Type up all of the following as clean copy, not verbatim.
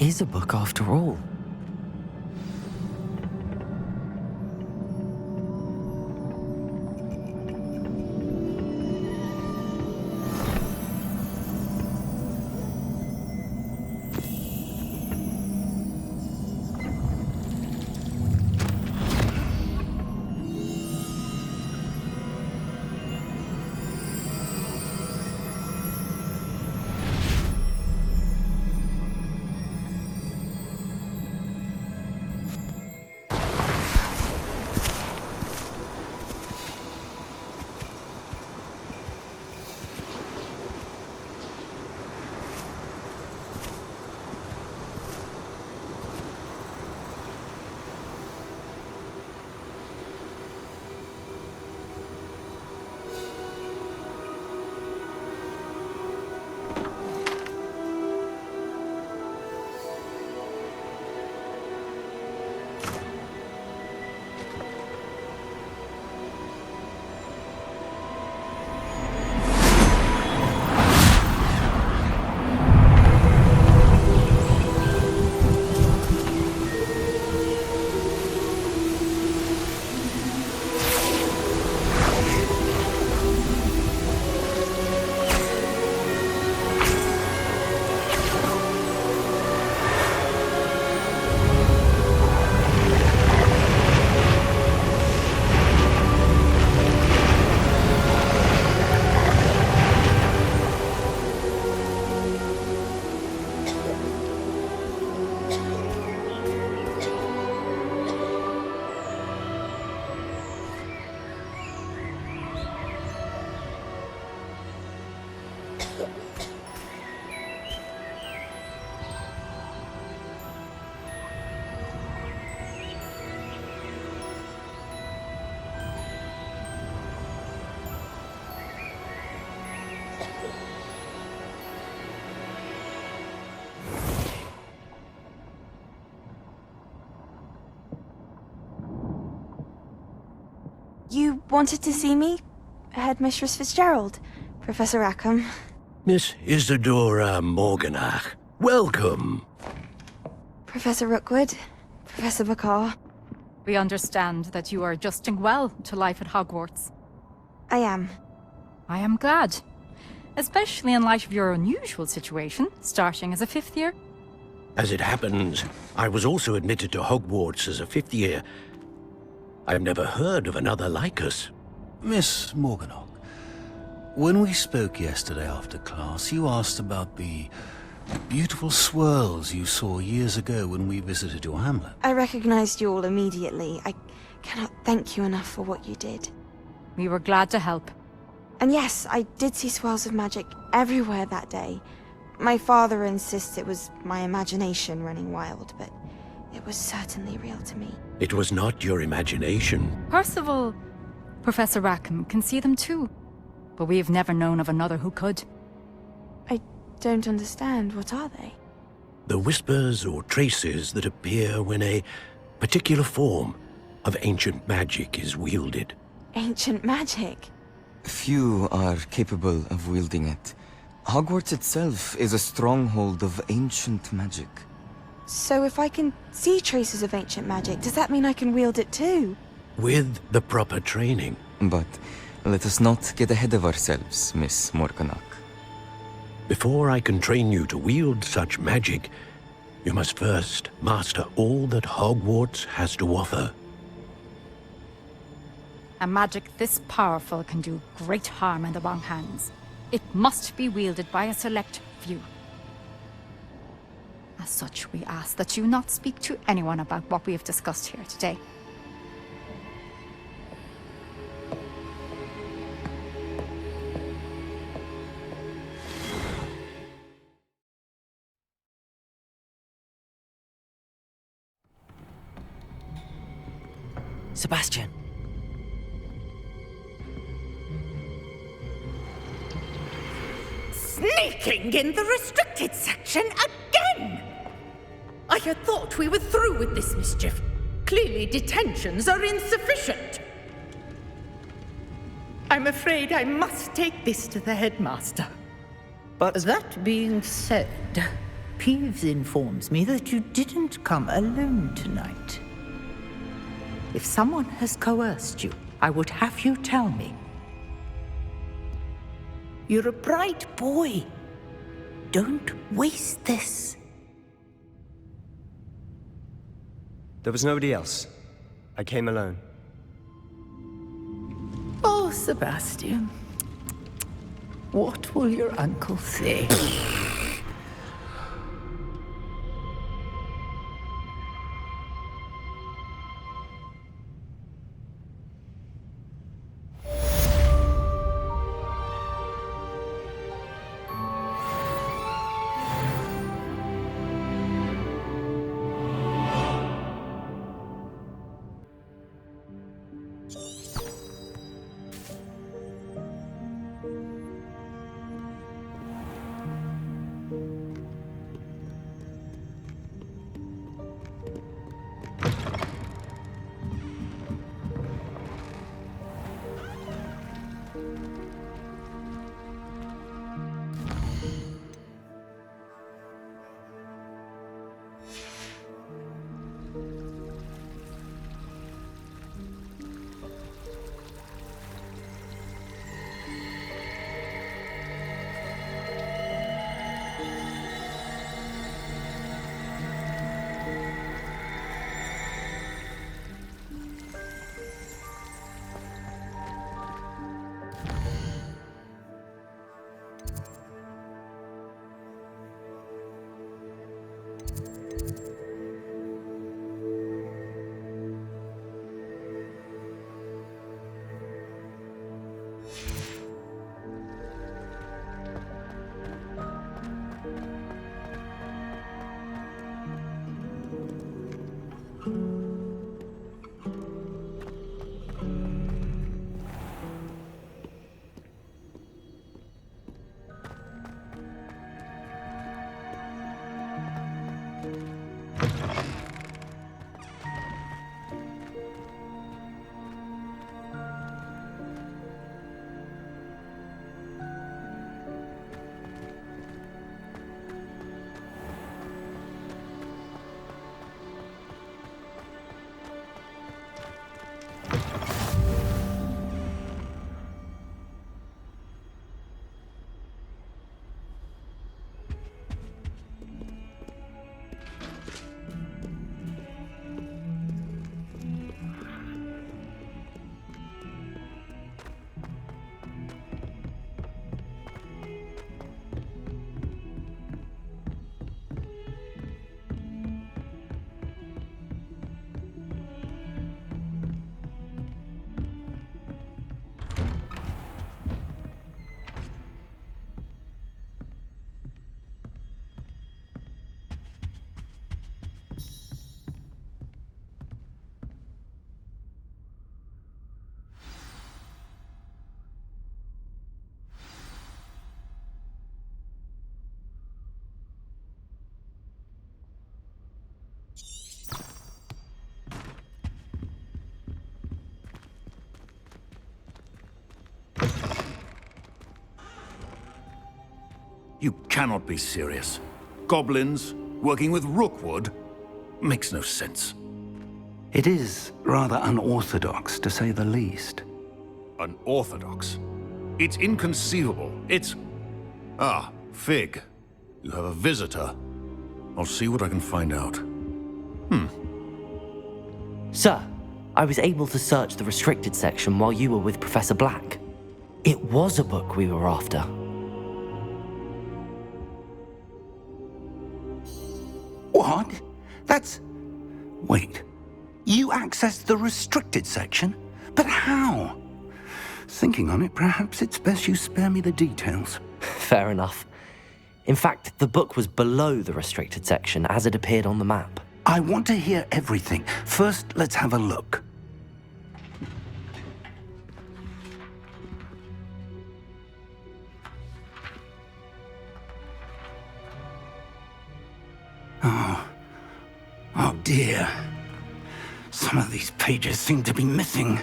is a book after all. You wanted to see me? Headmistress Fitzgerald? Professor Rackham? Miss Isadora Morganach, welcome. Professor Rookwood? Professor Bakar? We understand that you are adjusting well to life at Hogwarts. I am. I am glad. Especially in light of your unusual situation, starting as a fifth year. As it happens, I was also admitted to Hogwarts as a fifth year. I've never heard of another like us. Miss Morganach, when we spoke yesterday after class, you asked about the beautiful swirls you saw years ago when we visited your hamlet. I recognized you all immediately. I cannot thank you enough for what you did. We were glad to help. And yes, I did see swirls of magic everywhere that day. My father insists it was my imagination running wild, but it was certainly real to me. It was not your imagination. Percival, Professor Rackham can see them too. But we have never known of another who could. I don't understand. What are they? The whispers or traces that appear when a particular form of ancient magic is wielded. Ancient magic? Few are capable of wielding it. Hogwarts itself is a stronghold of ancient magic. So if I can see traces of ancient magic, does that mean I can wield it too? With the proper training. But let us not get ahead of ourselves, Miss Morganach. Before I can train you to wield such magic, you must first master all that Hogwarts has to offer. A magic this powerful can do great harm in the wrong hands. It must be wielded by a select few. As such, we ask that you not speak to anyone about what we have discussed here today. Sebastian. Sneaking in the restricted section again! I had thought we were through with this mischief. Clearly detentions are insufficient. I'm afraid I must take this to the headmaster. But that being said, Peeves informs me that you didn't come alone tonight. If someone has coerced you, I would have you tell me. You're a bright boy. Don't waste this. There was nobody else. I came alone. Oh, Sebastian. What will your uncle say? You cannot be serious. Goblins working with Rookwood? Makes no sense. It is rather unorthodox, to say the least. Unorthodox? It's inconceivable. It's... Ah, Fig. You have a visitor. I'll see what I can find out. Sir, I was able to search the restricted section while you were with Professor Black. It was a book we were after. What? That's... Wait. You accessed the restricted section? But how? Thinking on it, perhaps it's best you spare me the details. Fair enough. In fact, the book was below the restricted section as it appeared on the map. I want to hear everything. First, let's have a look. Oh dear. Some of these pages seem to be missing.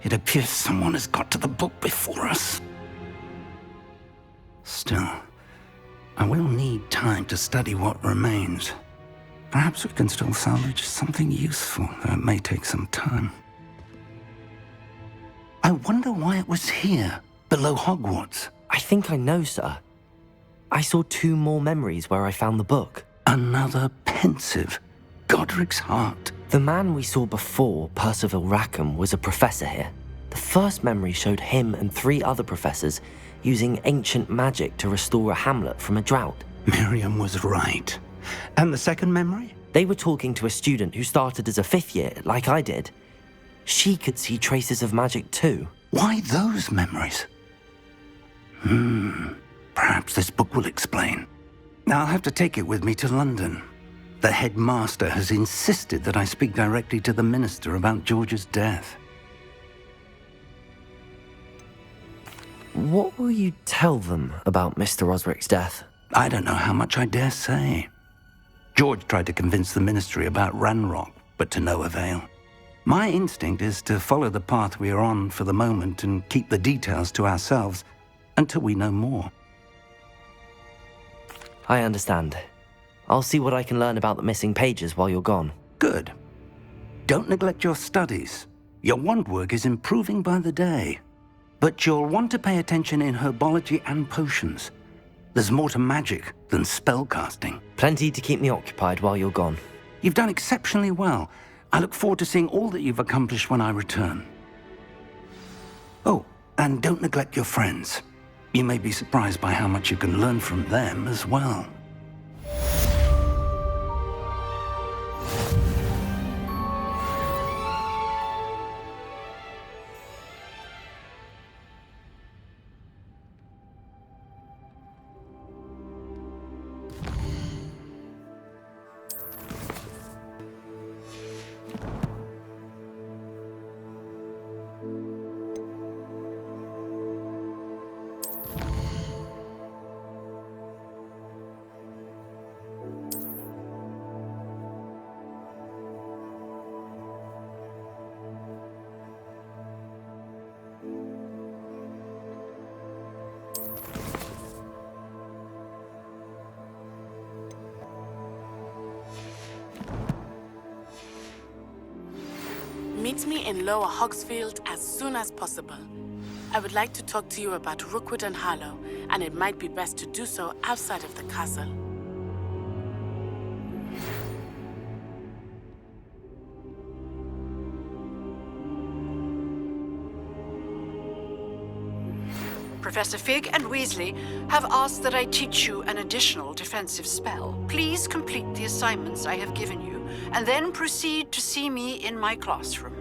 It appears someone has got to the book before us. Still, I will need time to study what remains. Perhaps we can still salvage something useful, though it may take some time. I wonder why it was here, below Hogwarts. I think I know, sir. I saw 2 more memories where I found the book. Another pensive. Godric's heart. The man we saw before, Percival Rackham, was a professor here. The first memory showed him and 3 other professors using ancient magic to restore a hamlet from a drought. Miriam was right. And the second memory? They were talking to a student who started as a 5th year, like I did. She could see traces of magic too. Why those memories? Perhaps this book will explain. Now I'll have to take it with me to London. The headmaster has insisted that I speak directly to the minister about George's death. What will you tell them about Mr. Osric's death? I don't know how much I dare say. George tried to convince the ministry about Ranrock, but to no avail. My instinct is to follow the path we are on for the moment and keep the details to ourselves until we know more. I understand. I'll see what I can learn about the missing pages while you're gone. Good. Don't neglect your studies. Your wand work is improving by the day. But you'll want to pay attention in herbology and potions. There's more to magic than spellcasting. Plenty to keep me occupied while you're gone. You've done exceptionally well. I look forward to seeing all that you've accomplished when I return. Oh, and don't neglect your friends. You may be surprised by how much you can learn from them as well. Meet me in Lower Hogsfield as soon as possible. I would like to talk to you about Rookwood and Harlow, and it might be best to do so outside of the castle. Professor Fig and Weasley have asked that I teach you an additional defensive spell. Please complete the assignments I have given you, and then proceed to see me in my classroom.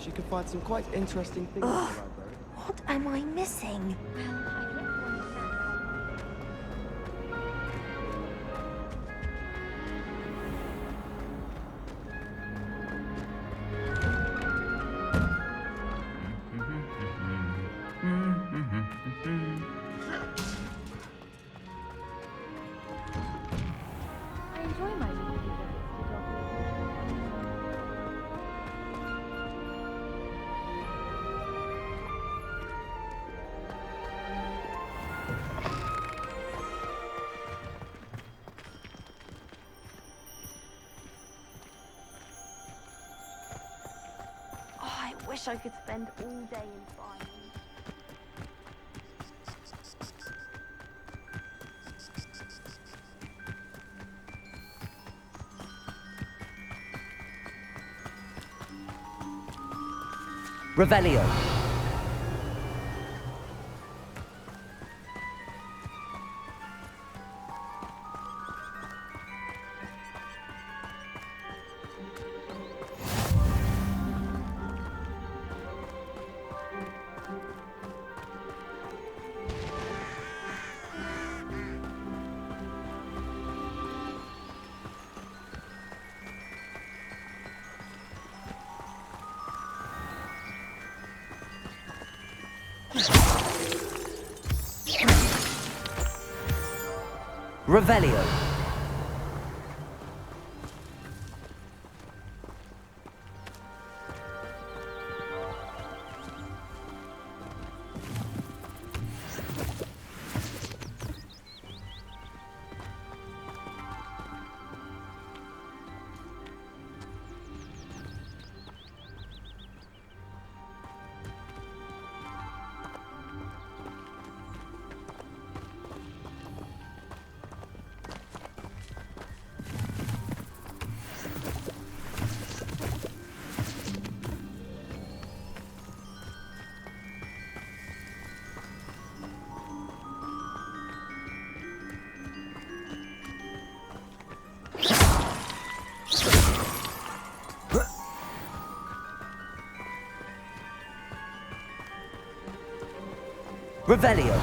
she could find some quite interesting things in the library. What am I missing? I enjoy my weekly visits to Dr. Oh, I wish I could spend all day in farming. Revelio. Revelio. Revelio.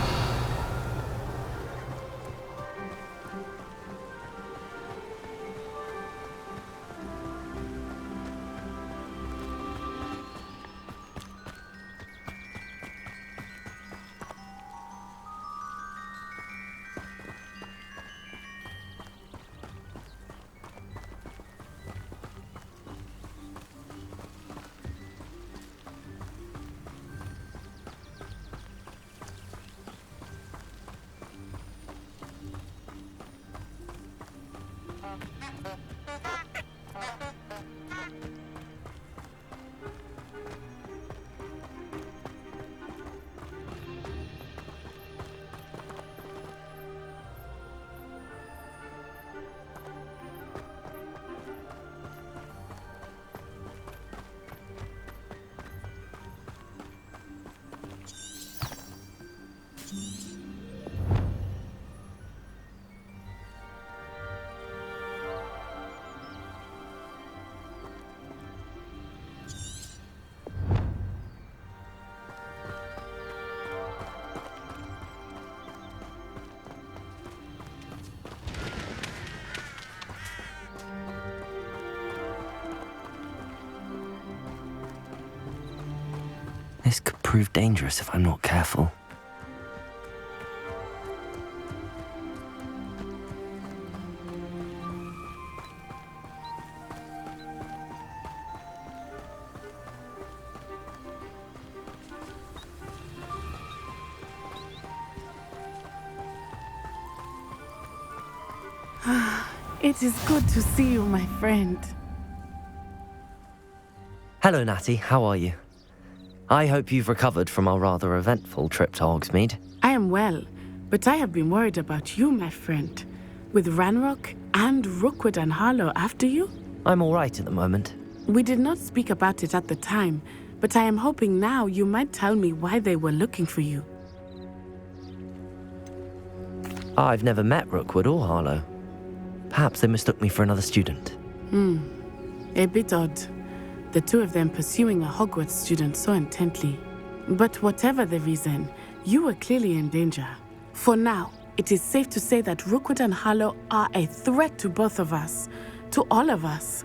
This could prove dangerous if I'm not careful. It is good to see you, my friend. Hello, Natty. How are you? I hope you've recovered from our rather eventful trip to Hogsmeade. I am well, but I have been worried about you, my friend. With Ranrock and Rookwood and Harlow after you? I'm all right at the moment. We did not speak about it at the time, but I am hoping now you might tell me why they were looking for you. I've never met Rookwood or Harlow. Perhaps they mistook me for another student. A bit odd. the two of them pursuing a Hogwarts student so intently. But whatever the reason, you were clearly in danger. For now, it is safe to say that Rookwood and Harlow are a threat to both of us, to all of us.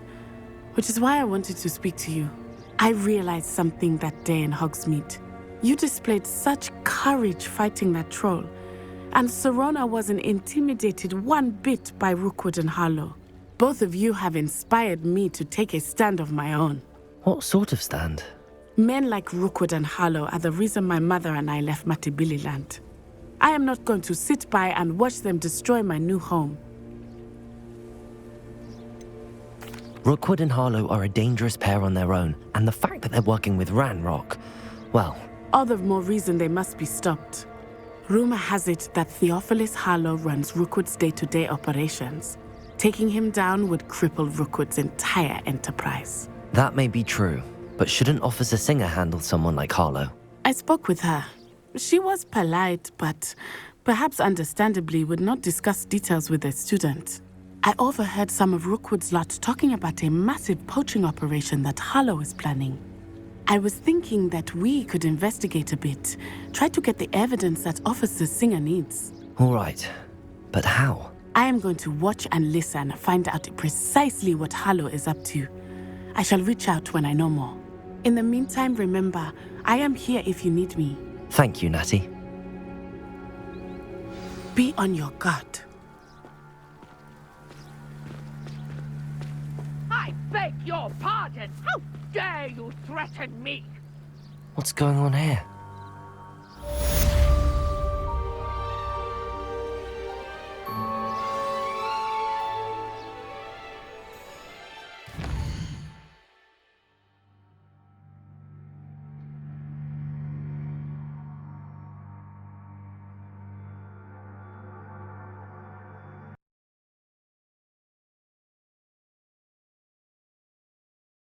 Which is why I wanted to speak to you. I realized something that day in Hogsmeade. You displayed such courage fighting that troll, and Serona wasn't intimidated one bit by Rookwood and Harlow. Both of you have inspired me to take a stand of my own. What sort of stand? Men like Rookwood and Harlow are the reason my mother and I left Matibili land. I am not going to sit by and watch them destroy my new home. Rookwood and Harlow are a dangerous pair on their own, and the fact that they're working with Ranrock, well... all the more reason they must be stopped. Rumor has it that Theophilus Harlow runs Rookwood's day-to-day operations. Taking him down would cripple Rookwood's entire enterprise. That may be true, but shouldn't Officer Singer handle someone like Harlow? I spoke with her. She was polite, but perhaps understandably would not discuss details with a student. I overheard some of Rookwood's lot talking about a massive poaching operation that Harlow is planning. I was thinking that we could investigate a bit, try to get the evidence that Officer Singer needs. All right, but how? I am going to watch and listen, find out precisely what Harlow is up to. I shall reach out when I know more. In the meantime, remember, I am here if you need me. Thank you, Natty. Be on your guard. I beg your pardon! How dare you threaten me? What's going on here?